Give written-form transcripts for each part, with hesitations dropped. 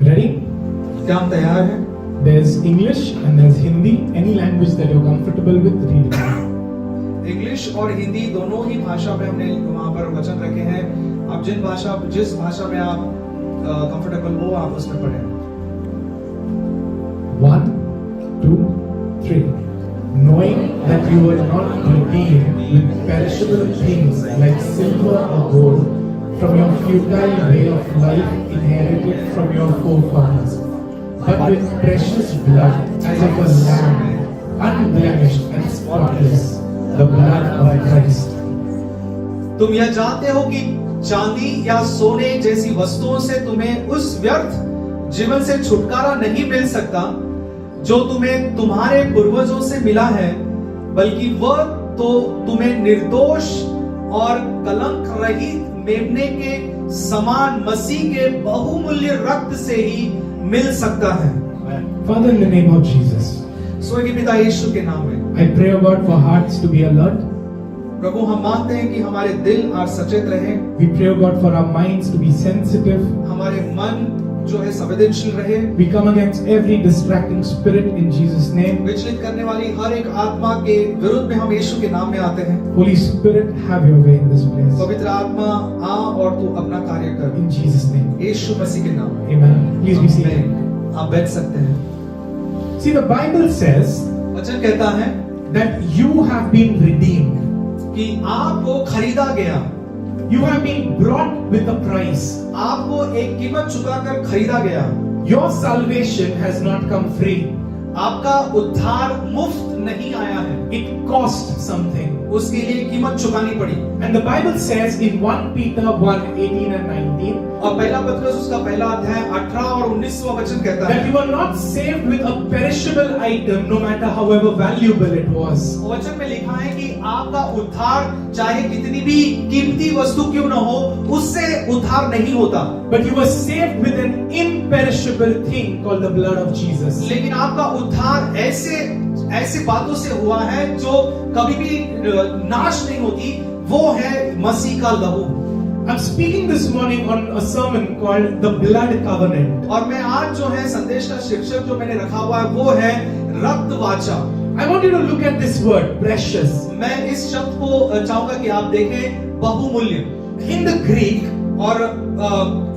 Ready? क्या हम तैयार हैं? There's English and there's Hindi. Any language that you're comfortable with, read it. English और हिंदी दोनों ही भाषा में हमने वहाँ पर वचन रखे हैं. आप जिस भाषा में आप कंफर्टेबल हो आप उसमें पढ़ें. 1, 2, 3. Knowing that you were not redeemed with perishable things like silver or gold from your futile way of life inherited from your forefathers, but with precious blood as of a lamb, unblemished and spotless, the blood of Christ. तुम यह जानते हो कि चांदी या सोने जैसी वस्तुओं से तुम्हें उस व्यर्थ जीवन से छुटकारा नहीं मिल सकता जो तुम्हें तुम्हारे पूर्वजों से मिला है, बल्कि वह तो तुम्हें निर्दोष और कलंक रहित मेमने के समान मसीह के बहुमूल्य रक्त से ही मिल सकता है. Father, in the name of Jesus, स्वर्गीय पिता यीशु के नाम में I pray, O God, for hearts to be alert. प्रभु हम मांगते हैं कि हमारे दिल आज सचेत रहें. We pray, O God, for our minds to be sensitive. हमारे मन जो है संवेदनशील रहे. We come against every distracting spirit in Jesus' name. विचलित करने वाली हर एक आत्मा के विरुद्ध में हम यीशु के नाम में आते हैं. Holy Spirit, have your way in this place. पवित्र आत्मा आ और तू अपना कार्य कर. In Jesus' name. यीशु मसीह के नाम में. Amen. Please be seated. आमीन. आप बैठ सकते हैं. See, the Bible says वचन कहता है that you have been redeemed. कि आपको खरीदा गया. You have been brought with a price. आपको एक कीमत चुकाकर खरीदा गया. Your salvation has not come free. आपका उद्धार मुफ्त नहीं आया है. It cost something. उसके लिए कीमत चुकानी पड़ी. And the Bible says in 1 Peter 1:18 and 19, और पहला पत्रस उसका पहला अध्याय 18 और 19वां वचन कहता that है you are not saved with a perishable item, no matter however valuable it was. वचन में लिखा है कि आपका उद्धार चाहे कितनी भी कीमती वस्तु क्यों न हो उससे उद्धार नहीं होता. But you were saved with an imperishable thing called the blood of Jesus. लेकिन आपका उद्धार ऐसे बातों से हुआ है जो कभी भी नाश नहीं होती. वो है मसीह का लहू. I'm speaking this morning on a sermon called The Blood Covenant. और मैं आज जो है संदेश का शीर्षक जो मैंने रखा हुआ है वो है रक्त वाचा. I want you to look at this word, precious. मैं इस शब्द को चाहूंगा कि आप देखें, बहुमूल्य. In the Greek, और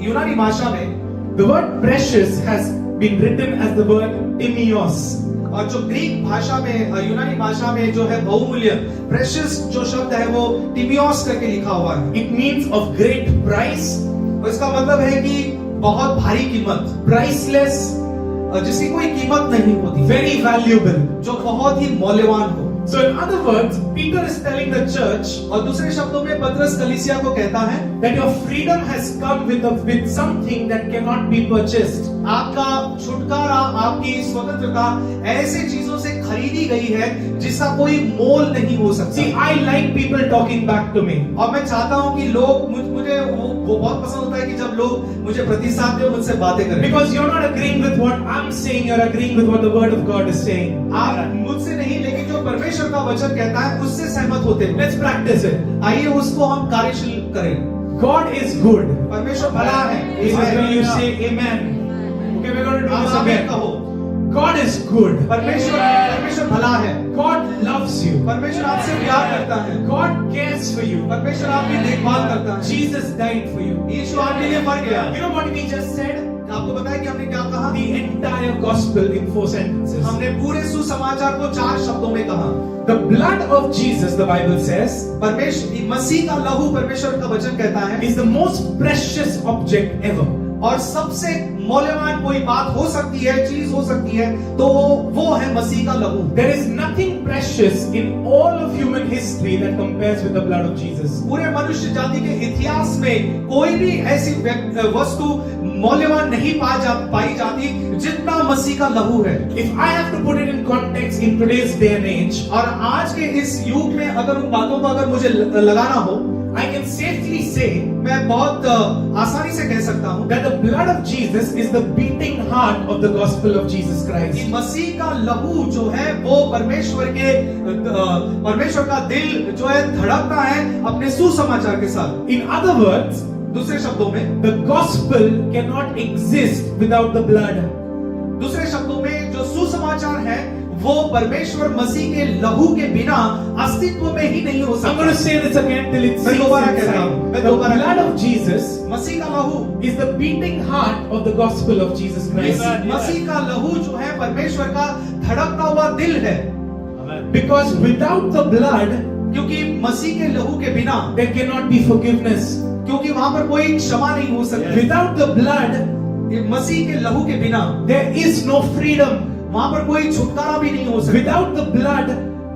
यूनानी भाषा में the word precious has been written as the word timios. और जो ग्रीक भाषा में यूनानी भाषा में जो है बहुमूल्य प्रेशियस जो शब्द है वो टिमियोस करके लिखा हुआ है. It means of great price. और इसका मतलब है कि बहुत भारी कीमत, Priceless, जिसकी कोई कीमत नहीं होती, very valuable. जो बहुत ही मूल्यवान हो. So in other words, Peter is telling the church और दूसरे शब्दों में पतरस कलीसिया को कहता है that your freedom has come with something that cannot be purchased. आपका छुटकारा, आपकी स्वतंत्रता ऐसे चीजों से खरीदी गई है जिसका कोई मोल नहीं हो सकता. See, I like people talking back to me. और मैं चाहता हूं कि लोग मुझे वो बहुत पसंद होता है कि जब लोग मुझे प्रतिसाद दें, मुझसे बातें करें. Because you're not agreeing with what I'm saying, you're agreeing with what the word of God is saying. आप मुझसे नहीं, लेकिन जो परमेश्वर का वचन कहता है उससे सहमत होते हैं. Let's practice it. आइए उसको हम कार्यशील करें. God is good. परमेश्वर भला है. This is when you say amen. Okay, we're going to do this आमीन again. कहो. God is good. परमेश्वर भला है. God loves you. परमेश्वर आपसे प्यार करता है. God cares for you. परमेश्वर आपकी देखभाल करता है. Jesus died for you. यीशु आपके लिए मर गया. You know what we just said? आपको पता है कि हमने क्या कहा? The entire gospel in 4 sentences. हमने पूरे सुसमाचार को 4 शब्दों में कहा. The blood of Jesus, the Bible says, परमेश्वर मसीह का लहू, परमेश्वर का वचन कहता है, is the most precious object ever. और सबसे मूल्यवान कोई बात हो सकती है, चीज हो सकती है, तो वो है मसीह का लहू. There is nothing precious in all of human history that compares with the blood of Jesus. पूरे मनुष्य जाति के इतिहास में कोई भी ऐसी वस्तु मूल्यवान नहीं पाई जाती जितना मसीह का लहू है. If I have to put it in context in today's day and age, और आज के इस युग में अगर उन बातों को अगर मुझे लगाना हो, I can safely say मैं बहुत आसानी से कह सकता हूं that the blood of Jesus is the beating heart of the gospel of Jesus Christ. कि मसीह का लहू जो है वो परमेश्वर का दिल जो है धड़कता है अपने सुसमाचार के साथ. In other words, दूसरे शब्दों में, the gospel cannot exist without the blood. दूसरे शब्दों में जो सुसमाचार है वो परमेश्वर मसीह के लहू के बिना अस्तित्व में ही नहीं हो I'm going to सकता। say this again till it मैं sinks दोबारा कहता हूं, inside. मैं The दोबारा blood of Jesus मसीह का लहू, is the beating heart of the gospel of Jesus Christ. मसीह का लहू जो है परमेश्वर का धड़कता हुआ दिल है, Because without the blood, क्योंकि मसीह के लहू के बिना, there cannot be forgiveness. क्योंकि वहां पर कोई क्षमा नहीं हो सकती। Without the blood, मसीह के लहू के बिना there is no freedom. वहां पर कोई छुटकारा भी नहीं हो सकता। Without the blood,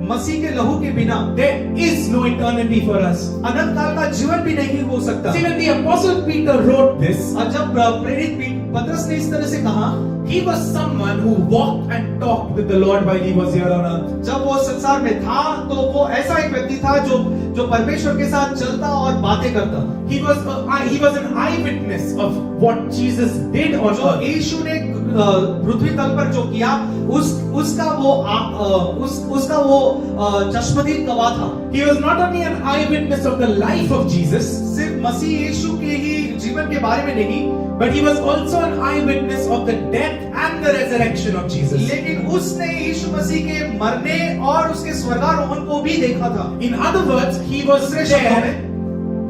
मसीह के लहू के बिना there is no eternity for us. अनंत काल का जीवन भी नहीं हो सकता। See, when the apostle Peter wrote this, और जब प्रेरित पतरस ने इस तरह से कहा, he was someone who walked and talked with the Lord while he was here on earth. जब वो संसार में था तो वो ऐसा एक व्यक्ति था जो परमेश्वर के साथ चलता और बातें करता। He was an eyewitness of what Jesus did on जो earth. यीशु ने पृथ्वी तल पर जो किया उसका वो चश्मदीद गवाह था। He was not only an eyewitness of the life of Jesus, सिर्फ मसीह यीशु के ही जीवन के बारे में नहीं, but he was also an eyewitness of the death and the resurrection of Jesus. लेकिन उसने यीशु मसीह के मरने और उसके स्वर्गारोहण को भी देखा था। In other words, he was दूसरे शब्दों there. में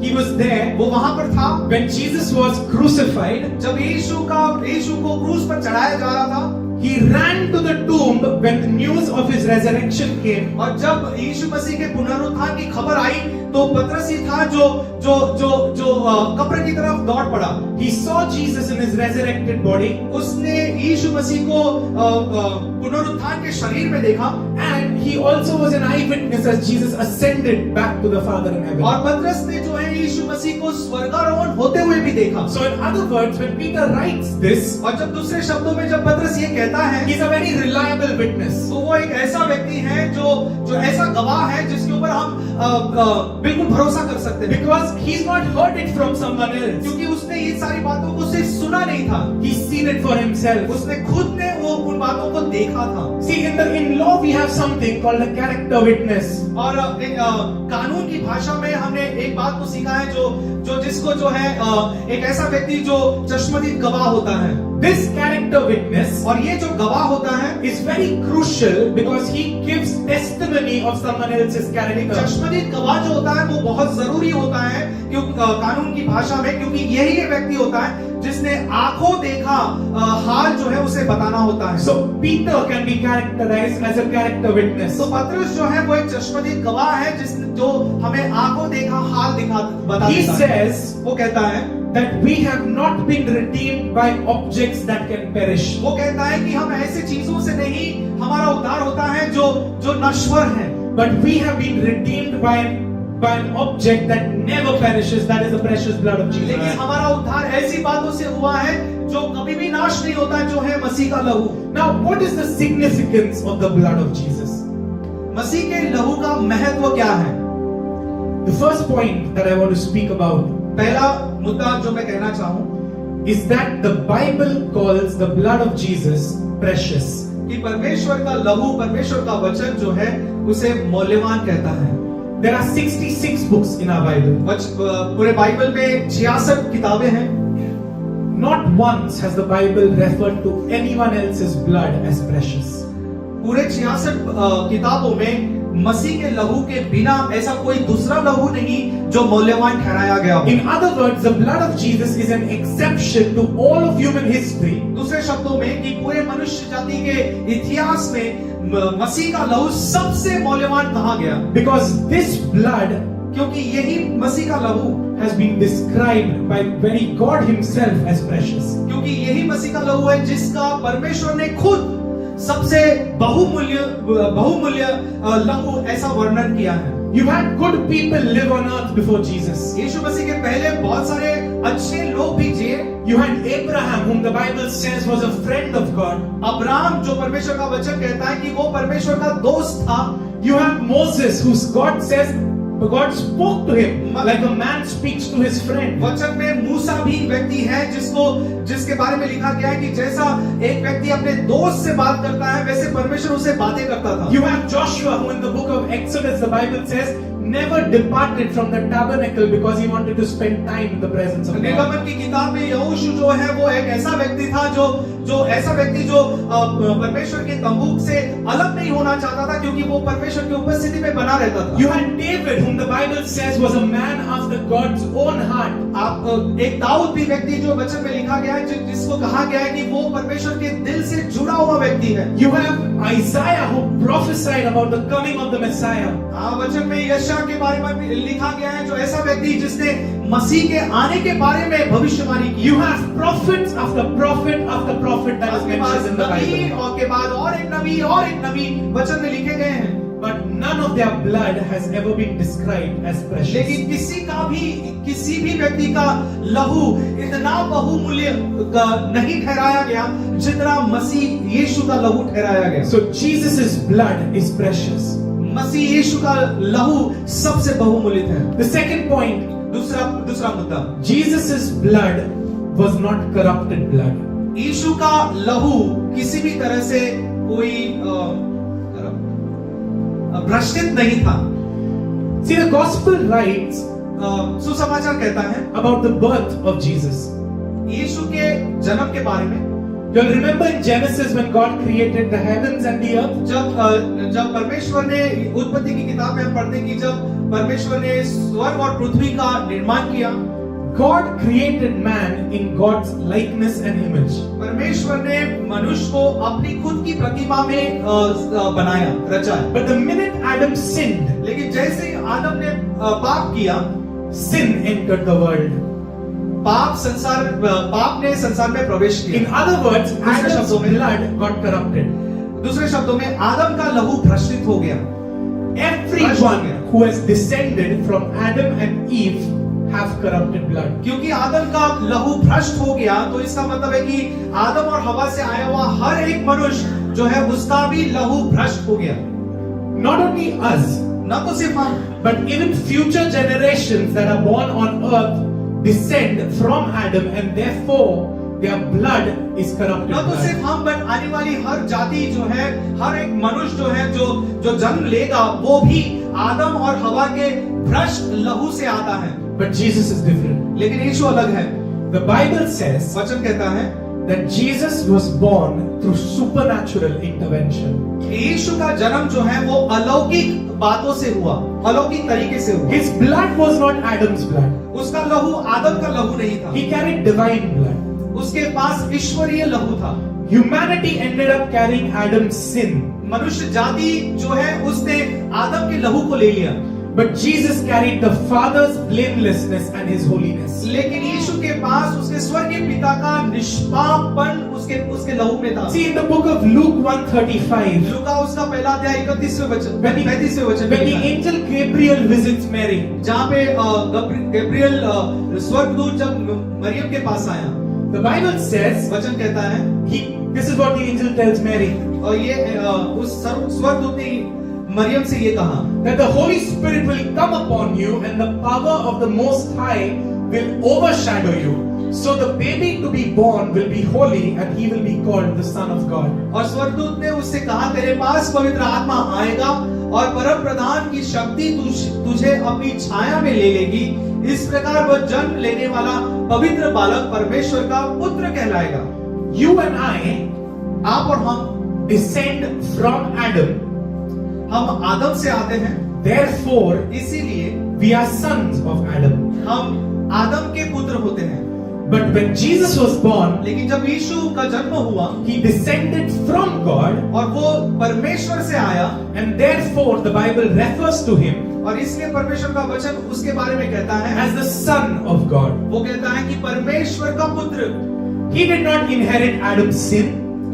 He was there वो वहां पर था when Jesus was crucified. जब यीशु को क्रूस पर चढ़ाया जा रहा था। He ran to the tomb when the news of his resurrection came. और जब यीशु मसीह के पुनरुत्थान की खबर आई तो पतरस ही था जो कब्र की तरफ दौड़ पड़ा। He saw Jesus in his resurrected body, उसने यीशु मसीह को पुनरुत्थान के शरीर में देखा and he also was an eyewitness as Jesus ascended back to the Father in heaven. और पतरस ने जो है यीशु मसीह को स्वर्गारोहण होते हुए भी देखा। So in other words, when Peter writes this, और जब दूसरे शब्दों में जब पतरस ये कहता है he's a very reliable witness. तो वो एक ऐसा व्यक्ति है जो ऐसा गवाह है जिसके ऊपर हम बिल्कुल भरोसा कर सकते हैं। Because he's not heard it from someone else. क्योंकि उसने ये सारी बातों को सिर्फ सुना नहीं था, He's seen it for himself. उसने खुद ने वो उन बातों को देखा था। See, in law we have something called a character witness. और कानून की भाषा में हमने एक बात को सीखा है जिसको जो है एक ऐसा व्यक्ति जो चश्मदीद गवाह होता है। This character witness और ये जो गवाह होता है is very crucial because he gives testimony of someone else's character. चश्मदीद गवाह जो होता है वो बहुत जरूरी होता है क्योंकि कानून की भाषा में, क्योंकि यही ये व्यक्ति होता है जिसने आंखों देखा हाल जो है उसे बताना होता है। So Peter can be characterized as a character witness. तो पतरस जो है वो एक चश्मदीद गवाह है जो हमें आंखों देखा हाल बता He देता है। says वो कहता है that we have not been redeemed by objects that can perish. वो कहता है कि हम ऐसी चीजों से नहीं हमारा उद्धार होता है जो नश्वर है, But we have been redeemed by an object that never perishes, that is the precious blood of Jesus. लेकिन हमारा उद्धार ऐसी बातों से हुआ है जो कभी भी नाश नहीं होता, जो है मसीह का लहू। Now, what is the significance of the blood of Jesus? मसीह के लहू का महत्व क्या है? The first point that I want to speak about पहला मुद्दा जो मैं कहना चाहूं is that the Bible calls the blood of Jesus precious. कि परमेश्वर का लहू, परमेश्वर का वचन जो है उसे मौल्यवान कहता है। There are 66 books in our Bible. पूरे बाइबल में 66 किताबें हैं। Not once has the Bible referred to anyone else's blood as precious. पूरे 66 किताबों में मसीह के लहू के बिना ऐसा कोई दूसरा लहू नहीं जो मौल्यवान ठहराया गया हो। In other words, the blood of Jesus is an exception to all of human history. दूसरे शब्दों में कि पूरे मनुष्य जाति के इतिहास में मसीह का लहू सबसे मौल्यवान कहा गया, Because this blood क्योंकि यही मसीह का लहू has been described by very God himself as precious. क्योंकि यही मसीह का लहू है जिसका परमेश्वर ने खुद सबसे बहुमूल्य लहू ऐसा वर्णन किया है। You had good people live on earth before Jesus. यीशु मसीह के पहले बहुत सारे अच्छे लोग भी जिए। You had Abraham, whom the Bible says was a friend of God. Abraham जो परमेश्वर का वचन कहता है कि वो परमेश्वर का दोस्त था। You have Moses, whose God says God spoke to him like a man speaks to his friend. वचन में मूसा भी व्यक्ति है जिसके बारे में लिखा गया है कि जैसा एक व्यक्ति अपने दोस्त से बात करता है वैसे परमेश्वर उसे बातें करता था। You have Joshua, who in the book of Exodus the Bible says never departed from the tabernacle because he wanted to spend time in the presence of God. निर्गमन की किताब में यहोशू जो है वो एक ऐसा व्यक्ति था जो ऐसा व्यक्ति जो परमेश्वर के तंबू से अलग नहीं होना चाहता था, क्योंकि वो परमेश्वर की उपस्थिति में बना रहता था। You had David, whom the Bible says was a man after God's own heart. आप एक दाऊद भी व्यक्ति जो वचन में लिखा गया है, जिसको कहा गया है कि वो परमेश्वर के दिल से जुड़ा हुआ व्यक्ति है। You have Isaiah who prophesied about the coming of the Messiah. वचन में यशायाह के बारे में भी लिखा गया है, जो ऐसा व्यक्ति जिसने मसीह के आने के बारे में भविष्यवाणी की। You have prophets after prophet after prophet that is mentioned in the Bible. और के बाद और एक नबी वचन में लिखे गए हैं। But none of their blood has ever been described as precious. लेकिन किसी भी व्यक्ति का लहू इतना बहुमूल्य नहीं ठहराया गया जितना मसीह यीशु का लहू ठहराया गया। So Jesus' blood is precious. मसीह यीशु का लहू सबसे बहुमूल्य है। The second point, दूसरा मुद्दा, Jesus' blood was not corrupted blood. यीशु का लहू किसी भी तरह से कोई भ्रष्टित नहीं था। See, the gospel writes सुसमाचार कहता है about the birth of Jesus. यीशु के जन्म के बारे में। You'll remember in Genesis when God created the heavens and the earth. जब परमेश्वर ने उत्पत्ति की किताब में हम पढ़ते हैं कि जब परमेश्वर ने स्वर्ग और पृथ्वी का निर्माण किया, God created man in God's likeness and image. परमेश्वर ने मनुष्य को अपनी खुद की प्रतिमा में बनाया, रचाया। But the minute Adam sinned, लेकिन जैसे ही आदम ने पाप किया, sin entered the world. पाप ने संसार में प्रवेश किया। In other words, Adam's शब्दों में blood got corrupted. दूसरे शब्दों में आदम का लहू भ्रष्टित हो गया। Everyone who has descended from Adam and Eve have corrupted blood. क्योंकि आदम का लहू भ्रष्ट हो गया, तो इसका मतलब है कि आदम और हवा से आया हुआ हर एक मनुष्य जो है उसका भी लहू भ्रष्ट हो गया। Not only us, न तो सिर्फ हम, but even future generations that are born on earth descend from Adam and therefore their blood is corrupted. न तो सिर्फ हम, बट आने वाली हर जाति जो है, हर एक मनुष्य जो है जो जन्म लेगा वो भी आदम और हवा के भ्रष्ट लहू से आता है। But Jesus is different. लेकिन यीशु अलग है। The Bible says वचन कहता है that Jesus was born through supernatural intervention. यीशु का जन्म जो है वो अलौकिक बातों से हुआ, अलौकिक तरीके से हुआ। His blood was not Adam's blood. उसका लहू आदम का लहू नहीं था। He carried divine blood. उसके पास ईश्वरीय लहू था। Humanity ended up carrying Adam's sin. मनुष्य जाति जो है उसने आदम के लहू को ले लिया। But Jesus carried the Father's blamelessness and His holiness. लेकिन यीशु के पास उसके स्वर्गीय पिता का निष्पापन उसके लहू में था। See in the book of Luke 1:35. लूका उसका पहला अध्याय 31वें वचन, 35वें वचन When the angel Gabriel visits Mary, जहाँ पे गब्रियल स्वर्गदूत जब मरियम के पास आया, the Bible says, वचन कहता है, this is what the angel tells Mary, और ये उस स्वर्गदूत ने मरियम से ये कहा, that the Holy Spirit will come upon you and the power of the Most High will overshadow you. So the baby to be born will be holy and he will be called the Son of God. और स्वर्गदूत ने उससे कहा, तेरे पास पवित्र आत्मा आएगा और परम प्रधान की शक्ति तुझे अपनी छाया में ले लेगी। इस प्रकार वह जन्म लेने वाला पवित्र बालक परमेश्वर का पुत्र कहलाएगा। You and I, आप और हम descend from Adam. हम आदम से आते हैं, Therefore, इसीलिए we are sons of Adam. हम आदम के पुत्र होते हैं। But when Jesus was born, लेकिन जब यीशु का जन्म हुआ he descended from God, और वो परमेश्वर से आया, and therefore the Bible refers to him और इसलिए परमेश्वर का वचन उसके बारे में कहता है as the Son of God. वो कहता है कि परमेश्वर का पुत्र। He did not inherit Adam's sin.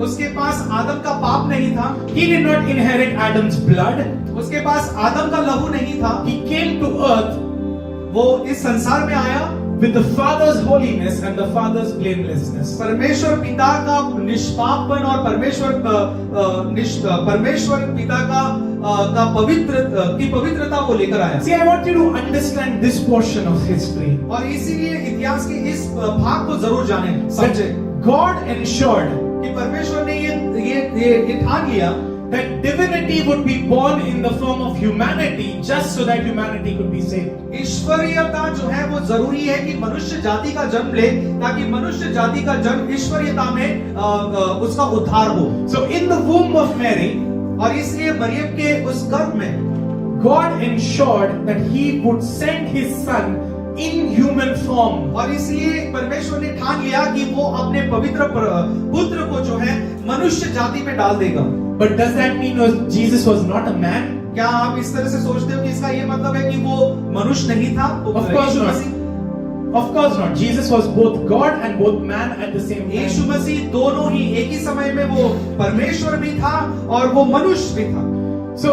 उसके पास आदम का पाप नहीं था। He did not inherit Adam's blood. उसके पास आदम का लहू नहीं था। He came to earth वो इस संसार में आया with the Father's holiness and the Father's blamelessness. परमेश्वर पिता का निष्पापन और परमेश्वर पिता का पवित्रता को लेकर आया। See, I want you to understand this portion of history. और इसीलिए इतिहास के इस भाग को जरूर जाने, समझे। God ensured कि परमेश्वर ने ये ठान लिया that divinity would be born in the form of humanity just so that humanity could be saved. ईश्वरीयता जो है वो जरूरी है कि मनुष्य जाति का जन्म ले, ताकि मनुष्य जाति का जन्म ईश्वरीयता में उसका उद्धार हो। So in the womb of Mary, और इसलिए मरियम के उस गर्भ में God ensured that He would send His Son in human form. और इसलिए परमेश्वर ने ठान लिया कि वो अपने पवित्र पुत्र को जो है मनुष्य जाति में डाल देगा। But does that mean Jesus was not a man? क्या आप इस तरह से सोचते हो कि इसका ये मतलब है कि वो मनुष्य नहीं था? Of course not. Of course not. Jesus was both God and both man at the same time. यीशु मसीह दोनों ही एक ही समय में वो परमेश्वर भी था और वो मनुष्य भी था। So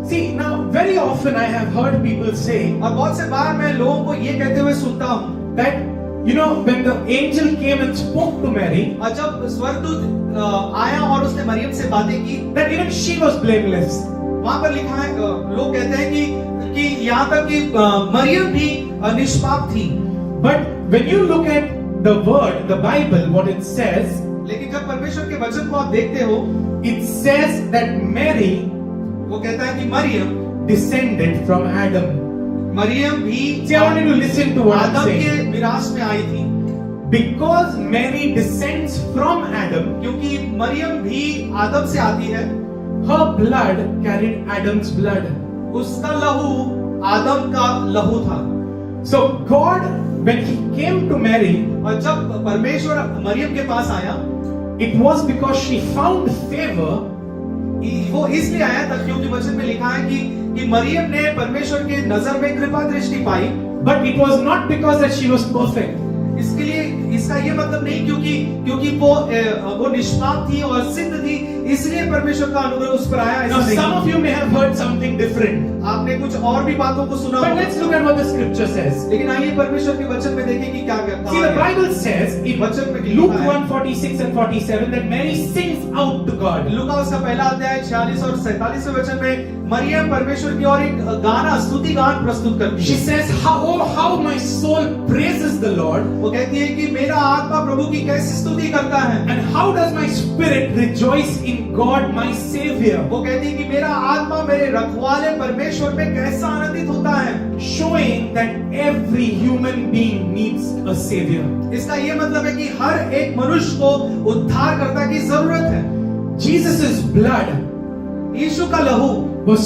see, now very often I have heard people say, और बहुत से बार मैं लोगों को ये कहते हुए सुनता हूँ that you know when the angel came and spoke to Mary, और जब स्वर्गदूत आया और उसने मरियम से बातें की, that even she was blameless. वहां पर लिखा है, लोग कहते हैं कि यहाँ तक कि मरियम भी निष्पाप थी। But when you look at the word, the Bible, what it says, लेकिन जब परमेश्वर के वचन को आप देखते हो, it says that Mary वो कहता है कि Maryam descended from Adam. Maryam भी See, I want you to listen to what I'm आदम के saying. विरासत में आई थी। Because Mary descends from Adam, क्योंकि मरियम भी आदम से आती है, her blood carried Adam's blood. उसका लहू आदम का लहू था। So God, when He came to Mary, और जब परमेश्वर मरियम के पास आया, it was because she found favor. वो इसलिए आया था क्योंकि वचन में लिखा है कि मरियम ने परमेश्वर के नजर में कृपा दृष्टि पाई। But it was not because that she was perfect. इसके लिए इसका ये मतलब नहीं क्योंकि वो निष्पाप थी और सिद्ध थी, इसलिए परमेश्वर का अनुग्रह उस पर आया। Now some of you may have heard something different. आपने कुछ और भी बातों को सुना। But let's look at what the scripture says. लेकिन आइए परमेश्वर के वचन में देखें कि क्या कहता है। See, the Bible says in वचन में Luke लिखा है, 1:46 and 47 that Mary sings out to God. लूका उसका पहला अध्याय 46 और 47 वचन में मरियम परमेश्वर की ओर एक गाना, स्तुति गान प्रस्तुत करती She है। says, how my soul praises the Lord, वो कहती है कि मेरा आत्मा प्रभु की कैसी स्तुति करता है, and how does my spirit rejoice in God my Savior. वो कहती है कि मेरा आत्मा मेरे रखवाले परमेश्वर में कैसा आनंदित होता है, Showing that every human being needs a Savior. इसका ये मतलब है कि हर एक मनुष्य को उद्धारकर्ता की जरूरत है। Jesus' blood यीशु का लहू was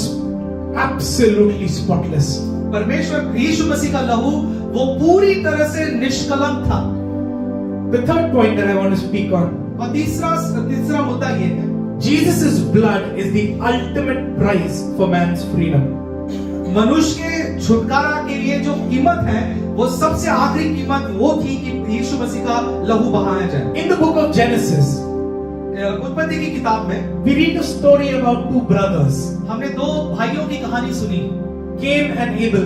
absolutely spotless. परमेश्वर यीशु मसीह का लहू वो पूरी तरह से निष्कलंक था। The third point that I want to speak on, और तीसरा मुद्दा ये है, Jesus' blood is the ultimate price for man's freedom. मनुष्य के छुटकारा के लिए जो कीमत है वो सबसे आखिरी कीमत वो थी कि यीशु मसीह का लहू बहाया जाए। In the book of Genesis, उत्पत्ति की किताब में we read a story about two brothers, हमने दो भाइयों की कहानी सुनी, Cain and Abel.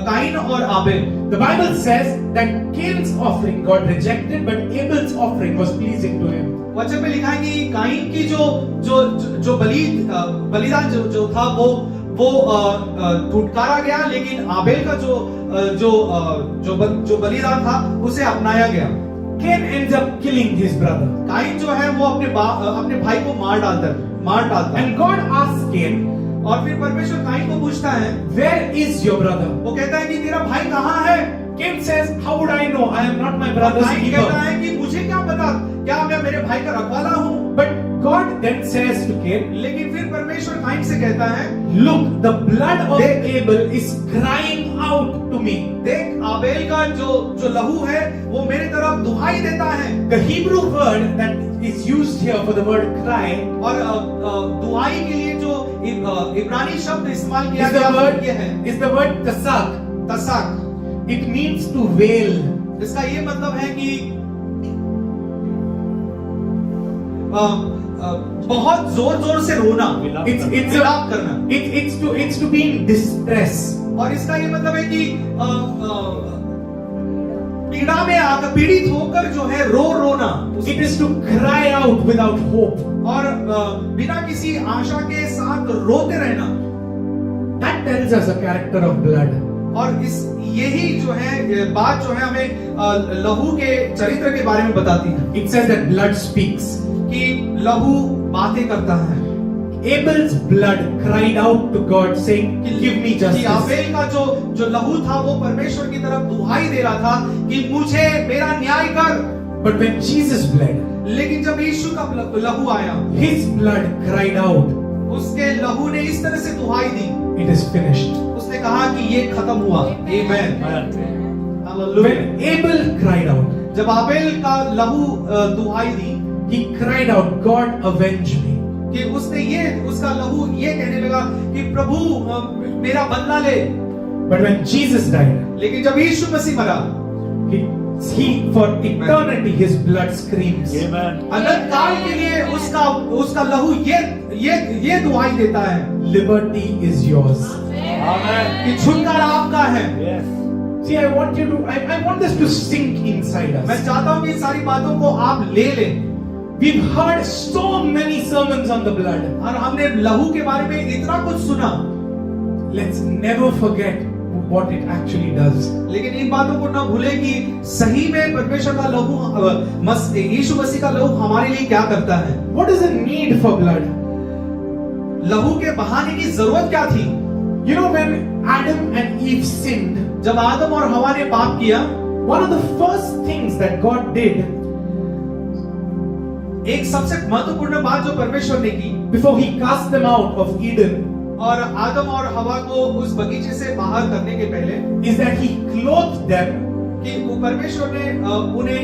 काइन और Abel. The Bible says that Cain's offering got rejected, but Abel's offering was pleasing to him. वचन में लिखा है कि काइन की जो बलिदान जो था वो ठुटकारा गया, लेकिन आबेल का जो बलिदान था उसे अपनाया गया। Cain ends up killing his brother. Cain जो है वो अपने भाई को मार डालता है। And God asks Cain, और फिर परमेश्वर काइन को पूछता है, where is your brother? वो कहता है कि तेरा भाई कहाँ है? Cain says, how would I know? I am not my brother's Cain कहता keeper. है कि मुझे क्या पता, क्या मैं मेरे भाई का रखवाला हूँ? But God then says to Cain, लेकिन फिर परमेश्वर काइन से कहता है, look, the blood of Abel is crying out to me. देख आबेल का जो लहू है वो मेरी तरफ दुहाई देता है। The Hebrew word that is used here for the word cry और दुहाई के लिए जो इब्रानी शब्द इस्तेमाल किया गया है is the word tasak. तसाक। It means to wail. इसका ये मतलब है कि बहुत जोर से रोना, विलाप करना। It's to be in distress. और इसका ये मतलब है कि पीड़ा में आकर, पीड़ित होकर जो है रोना। It is to cry out without hope. और बिना किसी आशा के साथ रोते रहना। That tells us a character of blood. और यही जो है बात जो है हमें लहू के चरित्र के बारे में बताती है। It says that blood speaks. कि लहू बातें करता है। Abel's blood cried out to God saying, give me कि justice. आबेल का जो लहू था वो परमेश्वर की तरफ दुहाई दे रहा था कि मुझे मेरा न्याय कर। But when Jesus bled, लेकिन जब यीशु का लहू आया, his blood cried out, उसके लहू ने इस तरह से दुहाई दी, it is finished. उसने कहा कि ये खत्म हुआ। आमेन। हालेलुया। When Abel cried out, जब आबेल का लहू दुहाई दी he cried out, God avenge me. कि उसका लहू ये कहने लगा कि प्रभु मेरा बदला ले। But when Jesus died, लेकिन जब यीशु मसीह मरा, he for eternity his blood screams. अनंत काल के लिए उसका लहू ये दुहाई देता है Liberty is yours. कि छुटकारा आपका है। See, I want this to sink inside मैं us. चाहता हूँ कि इन सारी बातों को आप ले लें। We've heard so many sermons on the blood. और हमने लहू के बारे में इतना कुछ सुना, Let's never forget what it actually does. लेकिन इन बातों को ना भूले कि सही में परमेश्वर का लहू यीशु मसीह का लहू हमारे लिए क्या करता है। What is the need for blood? लहू के बहाने की जरूरत क्या थी? You know, when Adam and Eve sinned, जब आदम और हवा ने पाप किया, one of the first things that God did एक सबसे महत्वपूर्ण बात जो परमेश्वर ने की, before he cast them out of Eden, और आदम और हवा को उस बगीचे से बाहर करने के पहले, is that he clothed them, कि वो परमेश्वर ने उन्हें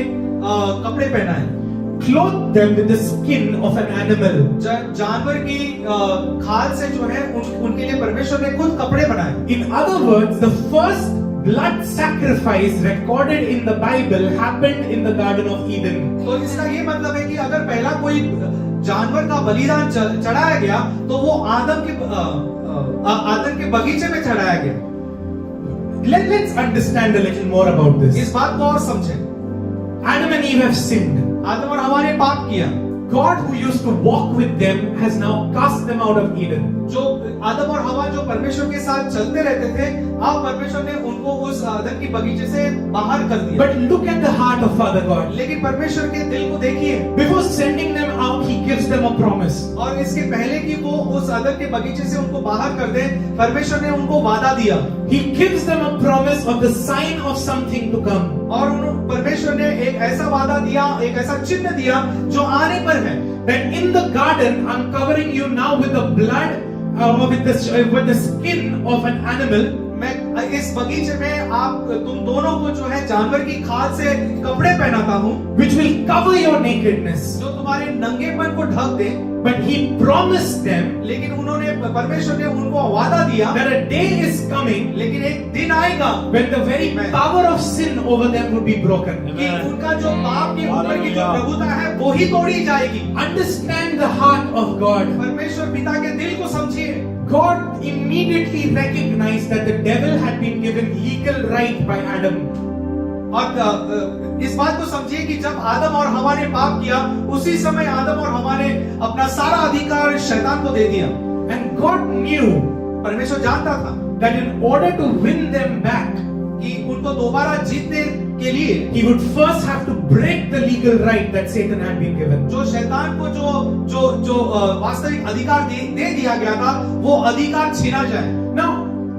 कपड़े पहनाए, clothed them with the skin of an animal. जानवर की खाल से जो है उनके लिए परमेश्वर ने खुद कपड़े बनाए। In other words, the first blood sacrifice recorded in the Bible happened in the Garden of Eden. तो इसका ये मतलब है कि अगर पहला कोई जानवर का बलिदान चढ़ाया गया तो वो आदम के बगीचे में चढ़ाया गया। Let's understand a little more about this. इस बात को और समझें। Adam and Eve have sinned. आदम और हवा ने पाप किया। God, who used to walk with them, has now cast them out of Eden. जो आदम और हवा जो परमेश्वर के साथ चलते रहते थे, अब परमेश्वर ने उनको उस आदम की बगीचे से बाहर कर दिया। But look at the heart of Father God. लेकिन परमेश्वर के दिल को देखिए। Before sending them out, He gives them a promise. और इसके पहले कि वो उस आदम के बगीचे से उनको बाहर कर दे, परमेश्वर ने उनको वादा दिया। He gives them a promise of the sign of something to come. और परमेश्वर ने एक ऐसा वादा दिया, एक ऐसा चिन्ह दिया जो आने पर है। That in the garden, I'm covering you now with the blood, with the skin of an animal. मैं इस बगीचे में तुम दोनों को जो है जानवर की खाल से कपड़े पहनाता हूँ, which will cover your nakedness. जो तुम्हारे नंगेपन को ढक दे। But He promised them, लेकिन परमेश्वर ने उनको वादा दिया that a day is coming, लेकिन एक दिन आएगा when the very power of sin over them will be broken. कि उनका जो पाप के ऊपर की जो प्रभुता है वो ही तोड़ी जाएगी। Understand the heart of God. परमेश्वर पिता के दिल को समझिए। God immediately recognized that the devil had been given legal right by Adam. और इस बात को समझिए कि जब आदम और हवा ने पाप किया, उसी समय आदम और हवा ने अपना सारा अधिकार शैतान को दे दिया। And God knew, परमेश्वर जानता था, that in order to win them back, कि उनको दोबारा जीतने के लिए He would first have to break the legal right that Satan had been given. जो शैतान को जो वास्तविक अधिकार दे दिया गया था, वो अधिकार छीना जाए। Now,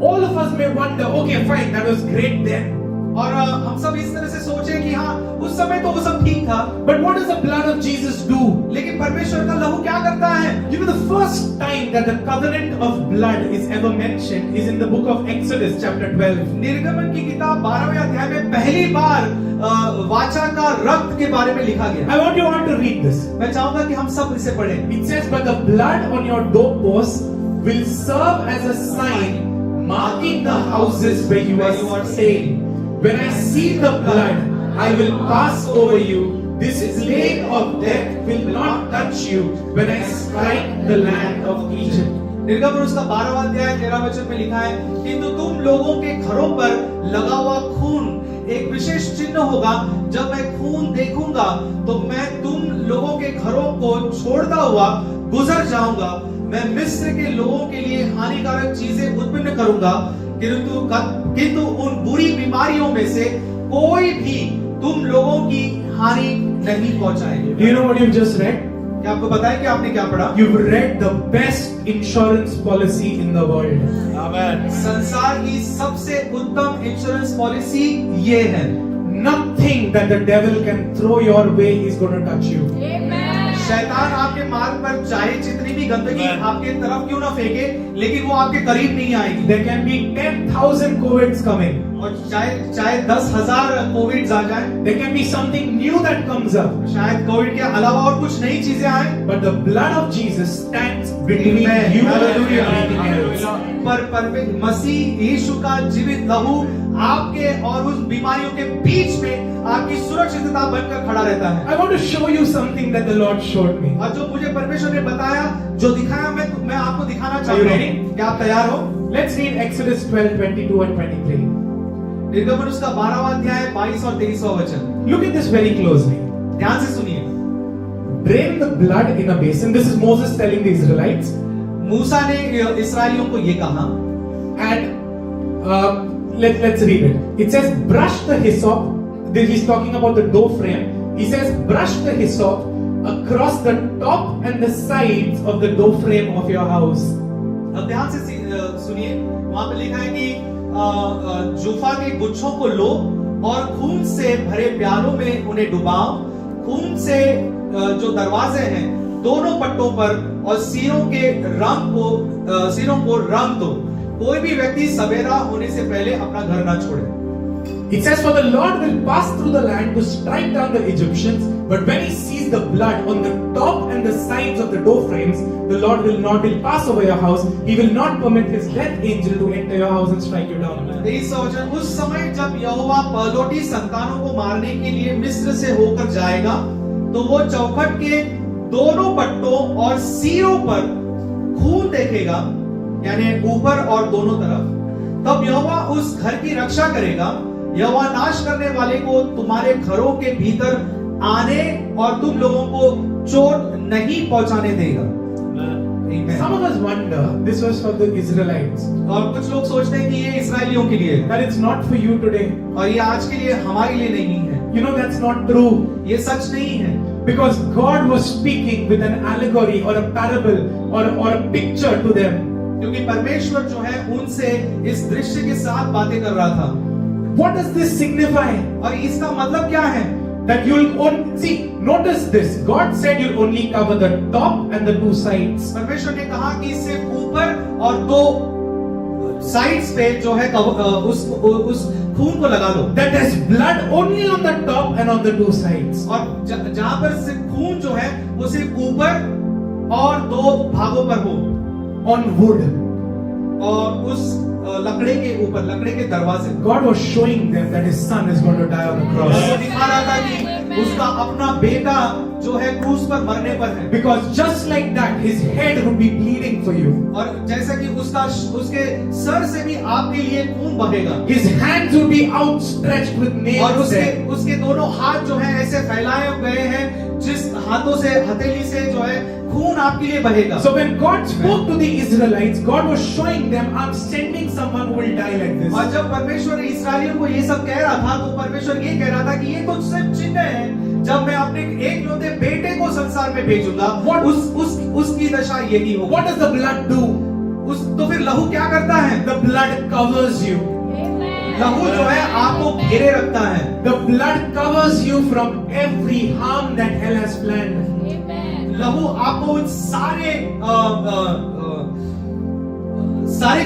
all of us may wonder, okay, fine, that was great then. और हम सब इस तरह से सोचे कि हाँ, उस समय तो वो सब ठीक था। But what does the blood of Jesus do? लेकिन परमेश्वर का लहू क्या करता है? You know, the first time that the covenant of blood is ever mentioned is in the book of Exodus, chapter 12. निर्गमन की किताब 12वें अध्याय में पहली बार वाचा का रक्त के बारे में लिखा गया। I want you all to read this. मैं चाहूंगा कि हम सब इसे पढ़ें। It says, but the blood on your doorposts will serve as a sign marking the houses where you are staying. When I see the blood, I will pass over you. This plague of death will not touch you when I strike the land of Egypt. निर्गमन उसका 12वां अध्याय 13 वचन में लिखा है, किंतु तुम लोगों के घरों पर लगा हुआ खून एक विशेष चिन्ह होगा। जब मैं खून देखूंगा तो मैं तुम लोगों के घरों को छोड़ता हुआ गुजर जाऊंगा। मैं मिस्र के लोगों के लिए हानिकारक चीजें उत्पन्न करूंगा, किंतु उन बुरी बीमारियों में से कोई भी तुम लोगों की हानि नहीं पहुंचाएगी। Do you know what you just read? क्या आपको पता है कि आपने क्या पढ़ा? You've read the best insurance policy in the world. संसार की सबसे उत्तम इंश्योरेंस पॉलिसी ये है, Nothing that the devil can throw your way is going to touch you. शैतान आपके मार्ग पर चाहे जितनी भी गंदगी आपके तरफ क्यों ना फेंके, लेकिन वो आपके करीब नहीं आएगी। There can be 10,000 COVIDs coming. और चाहे 10,000 कोविड आ जाए, There can be something new that comes up. शायद कोविड के अलावा और कुछ नई चीजें आए, But the blood of Jesus stands between you and everything else. पर मसीह यीशु का जीवित लहू आपके और उस बीमारियों के बीच में आपकी सुरक्षितता बनकर खड़ा रहता है। I want to show you something that the Lord showed me. और जो मुझे परमेश्वर ने बताया, जो दिखाया, मैं आपको दिखाना Are चाहता you हूँ। ready? क्या आप तैयार हो? Let's read Exodus 12, 22 and 23. निर्गमन उसका 12वां अध्याय 22 और 23वां वचन। Look at this very closely. ध्यान से सुनिए। Drain the blood in a basin. This is Moses telling the Israelites. मूसा ने इस्राएलियों को ये कहा, And let's read it. It says, brush the hyssop. Then he's talking about the dough frame. He says, brush the hyssop across the top and the sides of the dough frame of your house. अब ध्यान से सुनिए। वहां पे लिखा है कि जूफा के गुच्छों को लो और खून से भरे प्यालों में उन्हें डुबाओ। खून से जो दरवाजे हैं दोनों पट्टों पर और सिरों को रंग दो। कोई भी व्यक्ति सवेरा होने से पहले अपना घर ना छोड़े। It says, for the Lord will pass through the land to strike down the Egyptians, but when he sees the blood on the top and the sides of the door frames, the Lord will pass over your house. He will not permit his death angel to enter your house and strike you down. 23 वचन, उस समय जब यहोवा पहलौठी संतानों को मारने के लिए मिस्र से होकर जाएगा, तो वो चौखट के दोनों पट्टों और सिरों पर खून देखेगा, यानी ऊपर और दोनों तरफ। तब यहोवा उस घर की रक्षा करेगा। यहोवा नाश करने वाले को तुम्हारे घरों के भीतर आने और तुम लोगों को चोट नहीं पहुंचाने देगा। Some of us wonder, this was for the Israelites, और कुछ लोग सोचते हैं कि ये इस्राएलियों के लिए है, that it's not for you today. और ये आज के लिए हमारे लिए नहीं है। You know that's not true. ये सच नहीं है, Because God was speaking with an allegory or a parable or a picture to them. क्योंकि परमेश्वर जो है उनसे इस दृश्य के साथ बातें कर रहा था। What does this signify? और इसका मतलब क्या है? That you'll see, notice this. God said you'll only cover the top and the two sides. परमेश्वर ने कहा कि सिर्फ ऊपर और दो साइड्स पे जो है उस खून को लगा दो। That there's blood only on the top and on the two sides. और जहां पर सिर्फ खून जो है वो सिर्फ ऊपर और दो भागों पर हो। On wood. और उस लकड़े के ऊपर, लकड़े के दरवाजे। God was showing them that his son is going to die on the वो cross. दिखा रहा था कि उसका अपना बेटा जो है क्रूस पर मरने पर है। Because just like that, his head would be bleeding for you. और जैसा कि उसके सर से भी आपके लिए खून बहेगा। His hands would be outstretched with और nails there. उसके दोनों हाथ जो है ऐसे फैलाए गए हैं, जिस हाथों से, हथेली से जो है खून आपके लिए बहेगा। So when God spoke to the Israelites, God was showing them, I'm sending someone who will die like this. और जब परमेश्वर इस्राएलियों को ये सब कह रहा था, तो परमेश्वर ये कह रहा था कि ये तो सिर्फ चिन्ह है, जब मैं अपने एक लौते बेटे को संसार में भेजूंगा, उसकी दशा यही होगी। What does the blood do? तो फिर लहू क्या करता है? The blood covers you. लहू जो है आपको घेरे रखता है। The blood covers you from every harm that hell has planned. लहू आपको उन सारे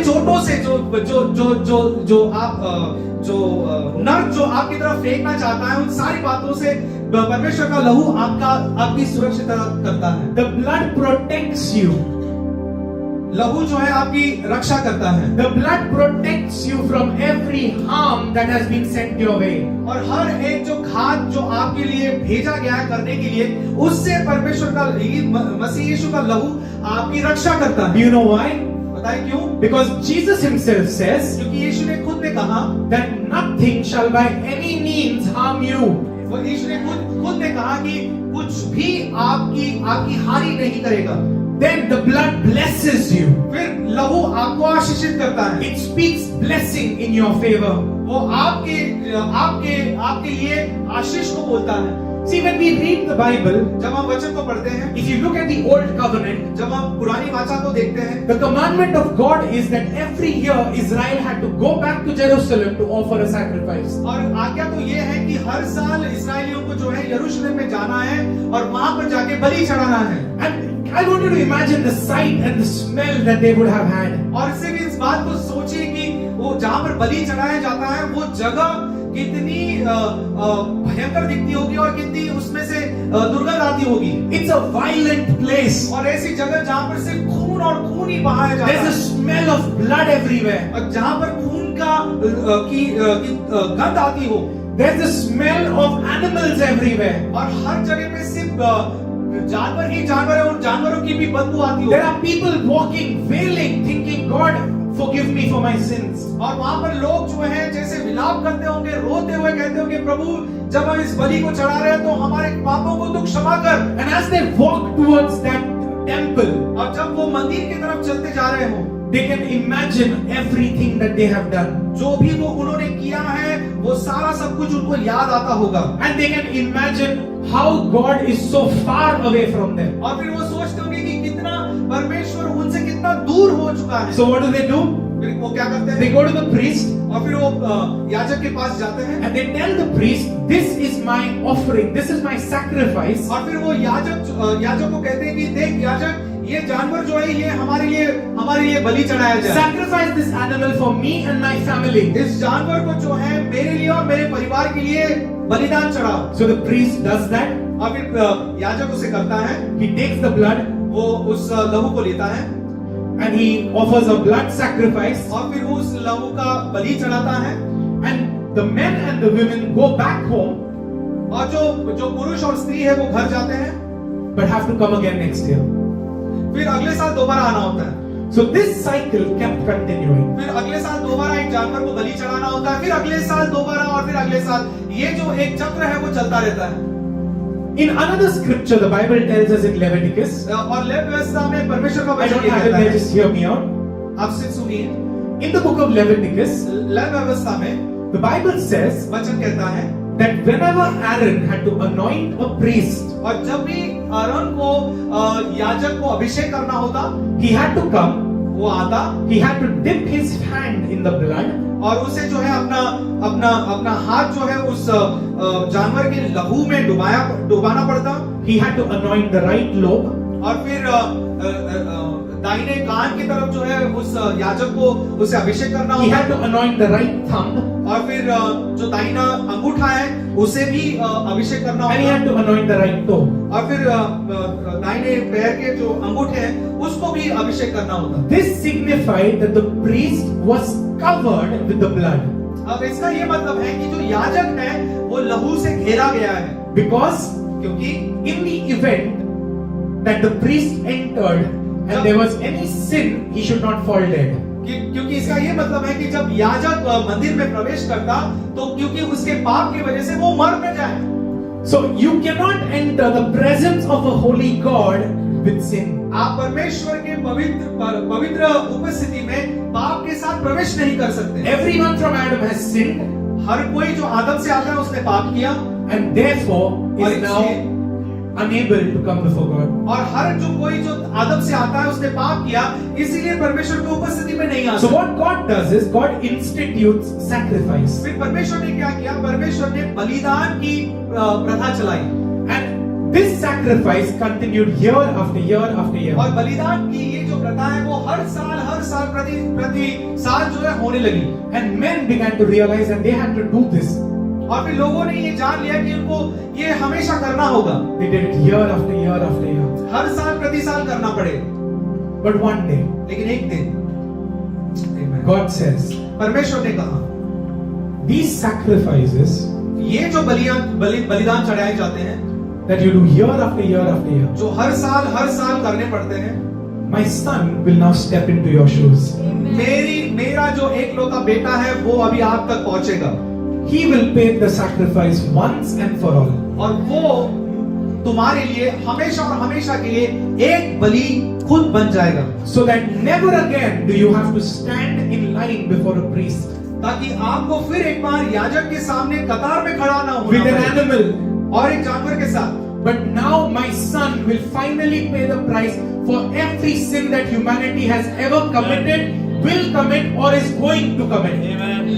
चोटों से जो नर्क जो आपकी तरफ फेंकना चाहता है, उन सारी बातों से परमेश्वर का लहू आपकी सुरक्षित करता है। The blood protects you. लहू जो है आपकी रक्षा करता है। The blood protects you from every harm that has been sent your way. और हर एक जो घात जो आपके लिए भेजा गया है करने के लिए, उससे परमेश्वर का मसीह यीशु का लहू आपकी रक्षा करता है। Do you know why? बताइए क्यों? Because Jesus himself says क्योंकि यीशु ने खुद ने कहा that nothing shall by any means harm you. वो यीशु ने खुद ने कहा कि कुछ भी आपकी हानि नहीं करेगा। Then the blood blesses you. फिर लहू आपको आशीषित करता है। It speaks blessing in your favor. वो आपके लिए आशीष को बोलता है। See, when we read the Bible, जब हम वचन को पढ़ते हैं, if you look at the Old Covenant, जब हम पुरानी वाचा को देखते हैं, the commandment of God is that every year Israel had to go back to Jerusalem to offer a sacrifice. और आज्ञा तो ये है कि हर साल इस्राएलियों को जो है यरूशलेम में जाना है और वहां पर जाके बलि चढ़ाना है। And I want you to imagine the sight and the smell that they would have had. और इससे भी इस बात को सोचिए कि वो जहां पर बलि चढ़ाया जाता है वो जगह कितनी भयंकर दिखती होगी और कितनी उसमें से दुर्गंध आती होगी। It's a violent place. और ऐसी जगह जहां पर सिर्फ खून और खून ही बहाया जाता There's a है smell of blood everywhere. और जहां पर खून का की गंध आती हो, There's the smell of animals everywhere. और हर जगह पे सिर्फ जानवर ही जानवर है और जानवरों की भी बदबू आती हो। There are people walking, wailing, thinking, God, forgive me for my sins. और वहां पर लोग जो हैं जैसे विलाप करते होंगे, रोते हुए कहते होंगे, प्रभु जब हम इस बलि को चढ़ा रहे हैं तो हमारे पापों को तू क्षमा कर। And as they walk towards that temple, और जब वो मंदिर की तरफ चलते जा रहे हो, they can imagine everything that they have done. जो भी वो उन्होंने किया है वो सारा सब कुछ उनको याद आता होगा। And they can imagine how God is so far away from them. और फिर वो सोचते होंगे कि कितना परमेश्वर उनसे कितना दूर हो चुका है। So what do? फिर वो क्या करते हैं? They go to the priest और फिर वो याजक के पास जाते हैं and they tell the priest, this is my offering, this is my sacrifice. और फिर वो याजक को कहते हैं कि देख याजक, ये जानवर जो है ये हमारे लिए बलि चढ़ाया जाए। Sacrifice this animal for me and my family. इस जानवर को जो है मेरे लिए और मेरे परिवार के लिए बलिदान चढ़ाओ। So the priest does that. और फिर याजक उसे करता है, He takes the blood वो उस लहू को लेता है and he offers a blood sacrifice. और फिर वो उस लहू का बलि चढ़ाता है। And the men and the women go back home, और जो पुरुष और स्त्री है वो घर जाते हैं, but have to come again next year. फिर अगले साल दोबारा आना होता है। So this cycle kept continuing. फिर अगले साल दोबारा एक जानवर को बलि चढ़ाना होता है, फिर अगले साल दोबारा और फिर अगले साल, ये जो एक चक्र है वो चलता रहता है। In another scripture, the Bible tells us in Leviticus, और लेवी व्यवस्था में परमेश्वर का I वचन don't ये have it कहता there, है, just hear me out. आप सिर्फ सुनिए। In the book of Leviticus, Levi व्यवस्था में the Bible says वचन कहता है, that whenever Aaron had to anoint a priest, और जब भी आरोन को याजक को अभिषेक करना होता, he had to come, वो आता he had to dip his hand in the blood, और उसे जो है अपना हाथ जो है उस जानवर के लहू में डुबाना पड़ता, he had to anoint the right lobe, और फिर दाहिने कान की तरफ जो है उस याजक को उसे अभिषेक करना he होता, had to anoint the right thumb, और फिर जो दाहिना अंगूठा है उसे भी अभिषेक करना and he होता, had to anoint the right toe. और फिर दाहिने पैर के जो अंगूठे हैं उसको भी अभिषेक करना होता। This signified that the priest was covered with the blood, अब इसका ये मतलब है कि जो याजक है वो लहू से घेरा गया है, because क्योंकि in the event that the priest entered and there was any sin, he should not fall dead. क्योंकि इसका ये मतलब है कि जब याजक मंदिर में प्रवेश करता तो क्योंकि उसके पाप की वजह से वो मर न जाए। So you cannot enter the presence of a holy God with sin. आप परमेश्वर के पवित्र उपस्थिति में पाप के साथ प्रवेश नहीं कर सकते। Everyone from Adam has sinned, हर कोई जो आदम से आता है उसने पाप किया and therefore is now unable to come before God. और हर जो कोई जो आदम से आता है उसने पाप किया, इसीलिए परमेश्वर की उपस्थिति में नहीं आ So सकता। what God does is God institutes sacrifice, फिर परमेश्वर ने क्या किया? परमेश्वर ने बलिदान की प्रथा चलाई, and this sacrifice continued year after year after year. और बलिदान की ये जो प्रथा है वो हर साल प्रति साल जो है होने लगी, And men began to realize that they had to do this. और फिर लोगों ने ये जान लिया कि उनको ये हमेशा करना होगा, They did it year after year after year. हर साल प्रति साल करना पड़ेगा। But one day, लेकिन एक दिन God says, परमेश्वर ने कहा, these sacrifices ये जो बलिदान चढ़ाए जाते हैं that you do year after year after year, जो हर साल करने पड़ते हैं, my son will now step into your shoes. मेरा जो एकलौता बेटा है वो अभी आप तक पहुंचेगा, He will pay the sacrifice once and for all. और वो तुम्हारे लिए हमेशा और हमेशा के लिए एक बलि खुद बन जाएगा, So that never again do you have to stand in line before a priest ताकि आपको फिर एक बार याजक के सामने कतार में खड़ा ना होना with an पड़े, animal और एक जानवर के साथ। But now my son will finally pay the price for every sin that humanity has ever committed, will commit or is going to commit.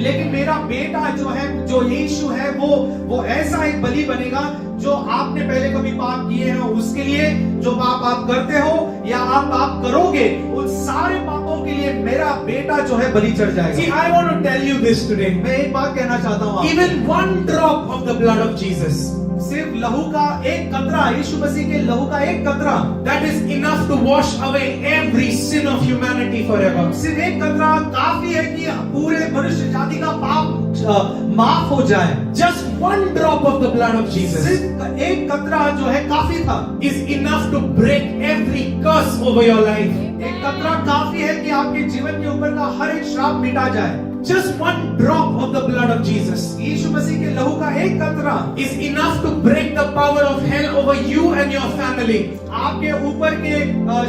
लेकिन मेरा बेटा जो है, जो यीशु है, वो ऐसा एक बलि बनेगा जो आपने पहले कभी पाप किए हैं उसके लिए, जो पाप आप करते हो या आप पाप करोगे, उन सारे पापों के लिए मेरा बेटा जो है बलि चढ़ जाएगा। See, I want to tell you this today. मैं एक बात कहना चाहता हूँ, Even one drop of the blood of Jesus, सिर्फ लहू का एक कतरा, यीशु मसीह के लहू का एक कतरा, that is enough to wash away every sin of humanity forever. सिर्फ एक कतरा काफी है कि पूरे मनुष्य जाति का पाप माफ हो जाए। Just one drop of the blood of Jesus सिर्फ एक कतरा जो है काफी था, is enough to break every curse over your life. एक कतरा काफी है कि आपके जीवन के ऊपर का हर एक श्राप मिटा जाए। Just one drop of the blood of Jesus यीशु मसीह के लहू का एक कतरा is enough to break the power of hell over you and your family. आपके ऊपर के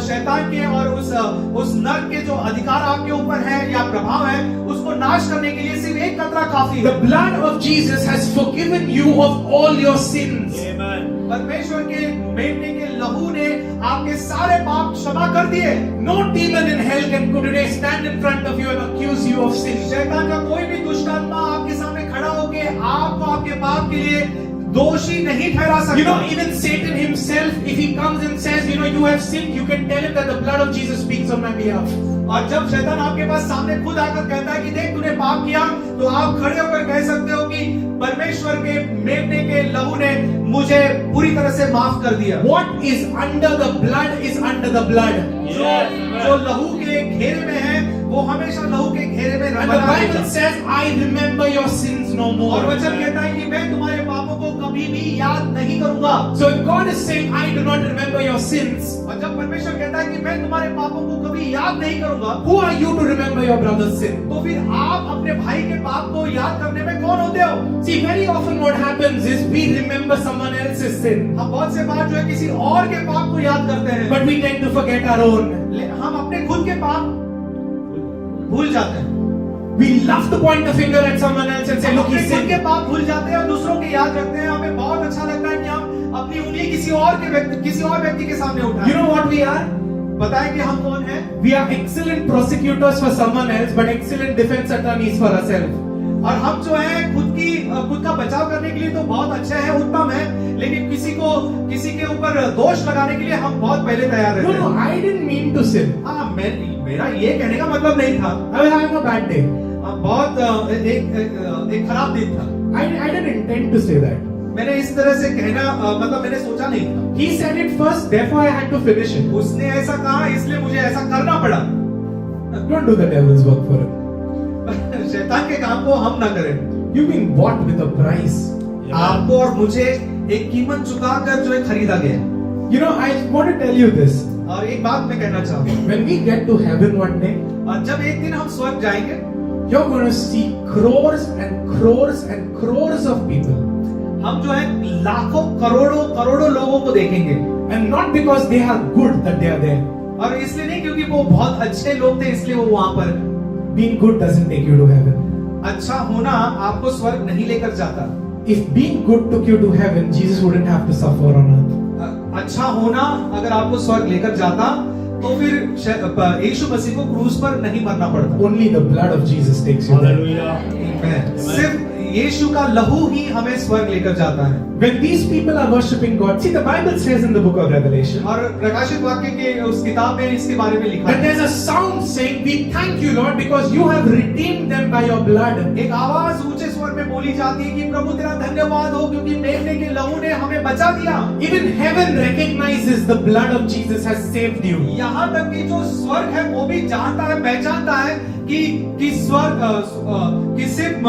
शैतान के और उस नर के जो अधिकार आपके ऊपर है या प्रभाव है, उसको नाश करने के लिए सिर्फ एक कतरा काफी The है। blood of Jesus has forgiven you of all your sins. परमेश्वर के मेमने के लहू ने आपके सारे पाप क्षमा कर दिए। No demon in hell can today stand in front of you and accuse you of sin. शैतान का कोई भी दुष्ट आत्मा आपके सामने खड़ा होके आपको आपके पाप के लिए दोषी नहीं ठहरा सकता। You know, even Satan himself, if he comes and says, you have sinned, you can tell him that the blood of Jesus speaks on my behalf. और जब शैतान आपके पास सामने खुद आकर कहता है कि देख तूने पाप किया, तो आप खड़े होकर कह सकते हो कि परमेश्वर के मेमने के लहू ने मुझे पूरी तरह से माफ कर दिया। What is under the blood is under the blood. जो लहू के घेरे में है, वो हमेशा लहू के घेरे में And the Bible says, I remember your sins no more. और वचन कहता है कि मैं तुम्हारे पापों को कभी भी याद नहीं करूंगा। So if God is saying, I do not remember your sins, और जब परमेश्वर कहता है कि मैं तुम्हारे पापों को कभी याद नहीं करूंगा, who are you to remember your brother's sin? तो फिर आप अपने भाई के पाप को याद करने में कौन होते हो? See, very often what happens is we remember someone else's sin, हम बहुत से बार जो है किसी और के पाप को याद करते हैं, but we tend to forget our own. हम अपने खुद के पाप भूल जाते हैं। We love to point the finger at someone else and say, look, अपने he खुद के sinned. पाप भूल जाते हैं और दूसरों के याद रखते हैं। हमें बहुत अच्छा लगता है कि हम अपनी उंगली किसी और व्यक्ति के सामने उठाएं। You know what we are? पता है कि हम कौन हैं? We are excellent prosecutors for someone else, but excellent defense attorneys for ourselves. और हम जो है खुद का बचाव करने के लिए तो बहुत अच्छे हैं, उत्तम है, लेकिन किसी के ऊपर दोष लगाने के लिए हम बहुत पहले तैयार रहते No, हैं। I didn't mean to sin. हाँ, मेरा ये कहने का मतलब नहीं था। I was having a bad day. बहुत एक खराब दिन था। I didn't intend to say that. मैंने इस तरह से कहना मतलब मैंने सोचा नहीं था। He said it first, therefore I had to finish it. उसने ऐसा कहा, इसलिए मुझे ऐसा करना पड़ा। Don't do the devil's work for him. शैतान के काम को हम ना करें। You've been bought with a price. आपको और मुझे एक कीमत चुकाकर जो है खरीदा गया। You know, I want to tell you this. और एक बात मैं कहना चाहूँगा, When we get to heaven one day, और जब एक दिन हम स्वर्ग जाएंगे, you're going to see crores and crores and crores of people. हम जो है लाखों करोड़ों लोगों को देखेंगे। And not because they are good that they are there. और इसलिए नहीं क्योंकि वो बहुत अच्छे लोग थे इसलिए वो वहां पर। Being good doesn't take you to heaven. अच्छा होना आपको स्वर्ग नहीं लेकर जाता। If being good took you to heaven, Jesus wouldn't have to suffer on earth. अच्छा होना अगर आपको स्वर्ग लेकर जाता तो फिर यीशु मसीह को क्रूस पर नहीं मरना पड़ता। Only the blood of Jesus takes you there. Amen. सिर्फ यीशु का लहू ही हमें स्वर्ग लेकर जाता है। When these people are worshiping God, see the Bible says in the book of Revelation और प्रकाशित वाक्य के उस किताब में इसके बारे में लिखा that है, there's a sound saying, "We thank you, Lord, because you have redeemed them by your blood." एक आवाज ऊंचे स्वर में बोली जाती है कि प्रभु तेरा धन्यवाद हो क्योंकि मेमने के लहू ने हमें बचा दिया। Even heaven recognizes the blood of Jesus has saved you. यहाँ तक कि जो स्वर्ग है वो भी जानता है, पहचानता है कि स्वर्ग कि सिर्फ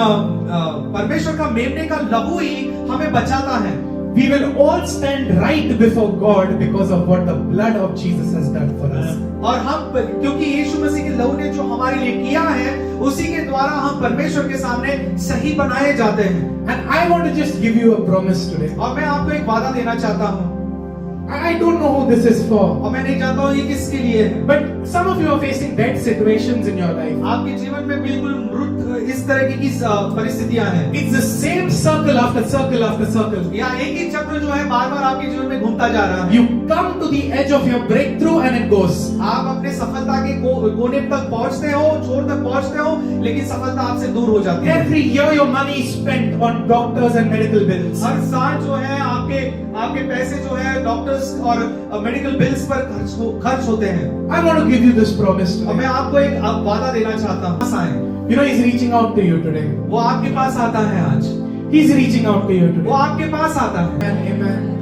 परमेश्वर का मेमने का लहू ही हमें बचाता है। We will all stand right before God because of what the blood of Jesus has done for us. और हम क्योंकि यीशु मसीह के लहू ने जो हमारे लिए किया है उसी के द्वारा हम परमेश्वर के सामने सही बनाए जाते हैं। And I want to just give you a promise today. और मैं आपको एक वादा देना चाहता हूँ। I don't know who this is for, और मैं नहीं जानता हूँ ये किसके लिए है। but some of you are facing dead situations in your life. आपके जीवन में बिल्कुल मृत इस तरह की परिस्थितियां हैं। It's the same circle after circle after circle. या एक ही चक्र जो है बार बार आपके जीवन में घूमता जा रहा है। You come to the edge of your breakthrough and it goes. आप अपने सफलता के कोने तक पहुंचते हो, छोर तक पहुंचते हो, लेकिन सफलता आपसे दूर हो जाती है। Every year your money is spent on doctors and medical bills. हर साल जो है आपके पैसे जो है डॉक्टर्स और मेडिकल बिल्स पर खर्च होते हैं। I want to give you this promise और मैं today. आपको एक वादा देना चाहता हूँ। पास आए। You know, he's reaching out to you today. वो आपके पास आता है आज। He's reaching out to you वो today. आपके पास आता है। Amen. Amen.